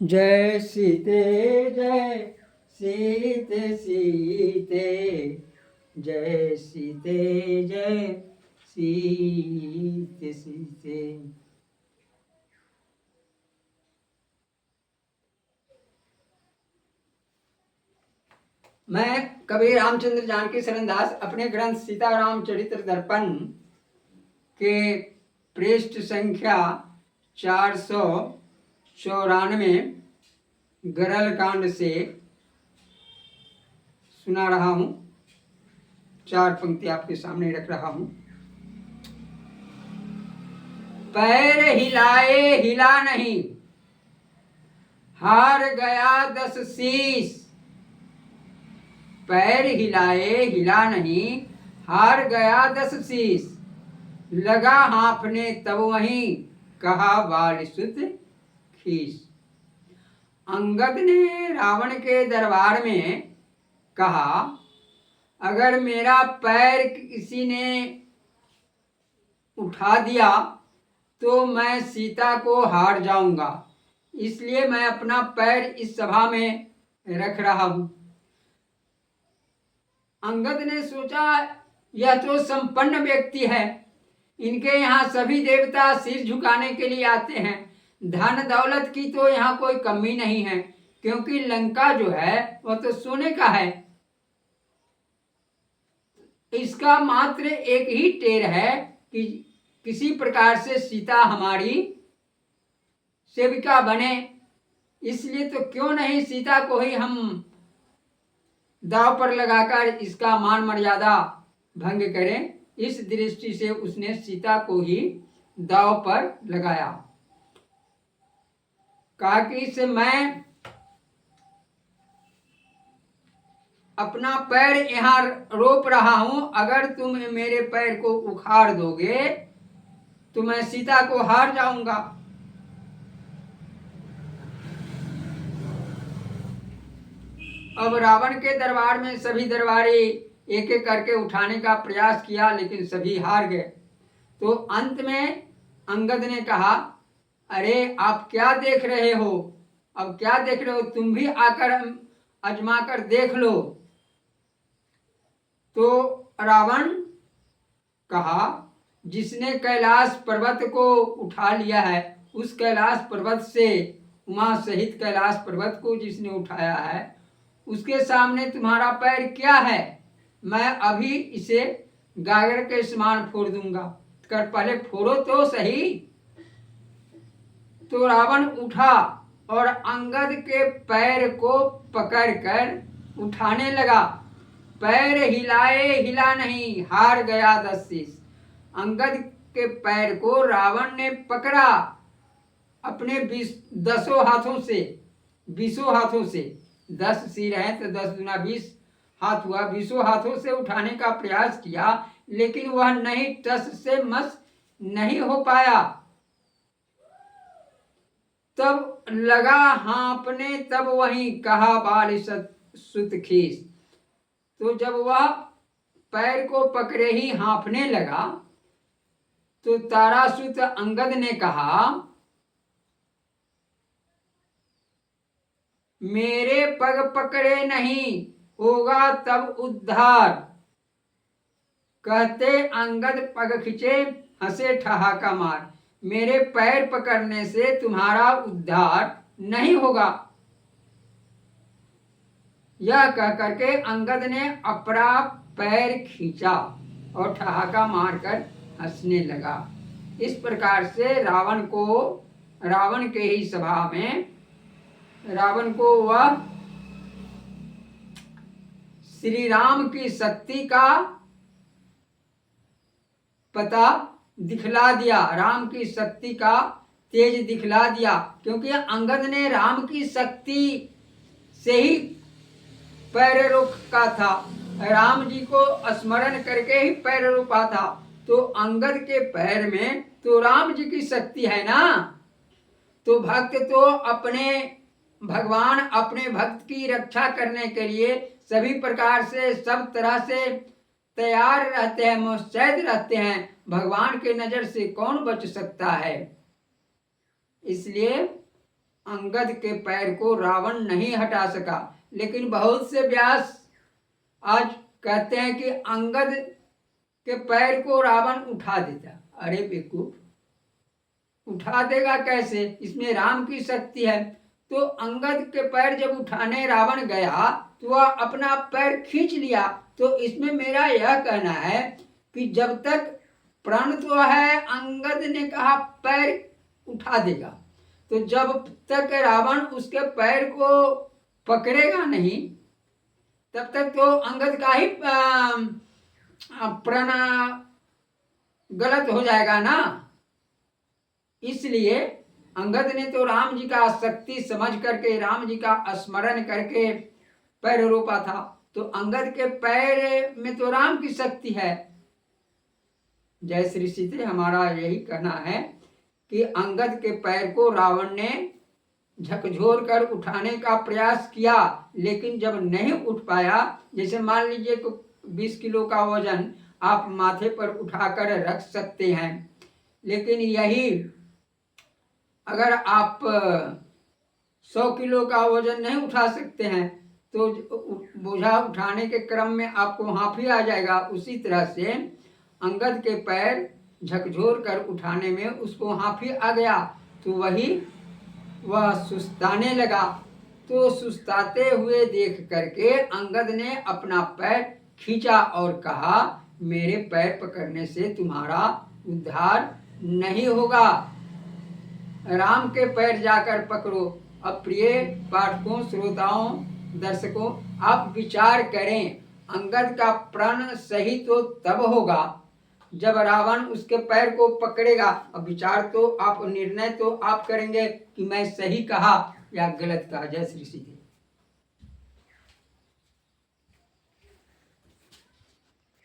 जय सीते सीते सीते, जय सीते जय सीते सीते। मैं कवि रामचंद्र जानकी शरण दास अपने ग्रंथ सीताराम चरित्र दर्पण के पृष्ठ संख्या 494 गरल कांड से सुना रहा हूं। 4 पंक्ति आपके सामने रख रहा हूं। पैर हिलाए हिला नहीं, हार गया 10 शीश। पैर हिलाए हिला नहीं, हार गया 10 शीश। लगा हाँफने तब वहीं, कहा बाल सुत खीस। अंगद ने रावण के दरबार में कहा, अगर मेरा पैर किसी ने उठा दिया तो मैं सीता को हार जाऊंगा, इसलिए मैं अपना पैर इस सभा में रख रहा हूं। अंगद ने सोचा, यह तो संपन्न व्यक्ति है, इनके यहाँ सभी देवता सिर झुकाने के लिए आते हैं। धन दौलत की तो यहाँ कोई कमी नहीं है, क्योंकि लंका जो है वह तो सोने का है। इसका मात्र एक ही टेर है कि किसी प्रकार से सीता हमारी सेविका बने, इसलिए तो क्यों नहीं सीता को ही हम दांव पर लगाकर इसका मान मर्यादा भंग करें। इस दृष्टि से उसने सीता को ही दांव पर लगाया। कहा कि इसे मैं अपना पैर यहाँ रोप रहा हूं, अगर तुम मेरे पैर को उखाड़ दोगे तो मैं सीता को हार जाऊंगा। अब रावण के दरबार में सभी दरबारी एक एक करके उठाने का प्रयास किया, लेकिन सभी हार गए। तो अंत में अंगद ने कहा, अरे आप क्या देख रहे हो, अब क्या देख रहे हो, तुम भी आकर आजमा कर देख लो। तो रावण कहा, जिसने कैलाश पर्वत को उठा लिया है, उस कैलाश पर्वत से, उमा सहित कैलाश पर्वत को जिसने उठाया है, उसके सामने तुम्हारा पैर क्या है। मैं अभी इसे गागर के समान फोड़ दूंगा, कर पहले फोड़ो तो सही। तो रावण उठा और अंगद के पैर को पकड़कर उठाने लगा। पैर हिलाए हिला नहीं, हार गया 10 शीश। अंगद के पैर को रावण ने पकड़ा अपने 10 हाथों से, 20 हाथों से। 10 सिर हैं तो 10 दूना 20 हाथ हुआ। 20 हाथों से उठाने का प्रयास किया, लेकिन वह नहीं, टस से मस नहीं हो पाया। तब लगा हाँफने तब वहीं, कहा बाल सुत खीस। तो जब वह पैर को पकड़े ही हाँफने लगा तो तारासुत अंगद ने कहा, मेरे पग पकड़े नहीं होगा तब उद्धार। कहते अंगद पग खिंचे, हंसे ठहाका मार। मेरे पैर पकड़ने से तुम्हारा उद्धार नहीं होगा। यह कह करके अंगद ने अपना पैर खींचा और ठहाका मारकर हंसने लगा। इस प्रकार से रावण के ही सभा में रावण को वह श्री राम की शक्ति का पता दिखला दिया, राम की शक्ति का तेज दिखला दिया। क्योंकि अंगद ने राम की शक्ति से ही पैर रोका था, राम जी को स्मरण करके ही पैर रोका था। तो अंगद के पैर में तो राम जी की शक्ति है ना। तो भक्त तो भगवान अपने भक्त की रक्षा करने के लिए सभी प्रकार से, सब तरह से तैयार रहते हैं, मुस्तैद रहते हैं। भगवान के नजर से कौन बच सकता है। इसलिए अंगद के पैर को रावण नहीं हटा सका। लेकिन बहुत से व्यास आज कहते हैं कि अंगद के पैर को रावण उठा देता। अरे बेवकूफ, उठा देगा कैसे? इसमें राम की शक्ति है। तो अंगद के पैर जब उठाने रावण गया तो वह अपना पैर खींच लिया। तो इसमें मेरा यह कहना है कि जब तक प्राण तो है, अंगद ने कहा पैर उठा देगा, तो जब तक रावण उसके पैर को पकड़ेगा नहीं तब तक तो अंगद का ही प्रण गलत हो जाएगा ना। इसलिए अंगद ने तो राम जी का शक्ति समझ करके, राम जी का स्मरण करके पैर रोपा था। तो अंगद के पैर में तो राम की शक्ति है। जय श्री सीते, हमारा यही कहना है कि अंगद के पैर को रावण ने झकझोर कर उठाने का प्रयास किया, लेकिन जब नहीं उठ पाया, जैसे मान लीजिए कि 20 किलो का वजन आप माथे पर उठाकर रख सकते हैं, लेकिन यही अगर आप 100 किलो का वजन नहीं उठा सकते हैं तो बोझा उठाने के क्रम में आपको हांफी आ जाएगा। उसी तरह से अंगद के पैर झकझोर कर उठाने में उसको हांफी आ गया, तो वह सुस्ताने लगा। तो सुस्ताते हुए देख करके अंगद ने अपना पैर खींचा और कहा, मेरे पैर पकड़ने से तुम्हारा उद्धार नहीं होगा, राम के पैर जाकर पकड़ो। अब प्रिय पाठकों, श्रोताओं, दर्शकों, आप विचार करें, अंगद का प्रण सही तो तब होगा जब रावण उसके पैर को पकड़ेगा। अब विचार तो आप, निर्णय तो आप करेंगे कि मैं सही कहा या गलत कहा। जय श्री सीते।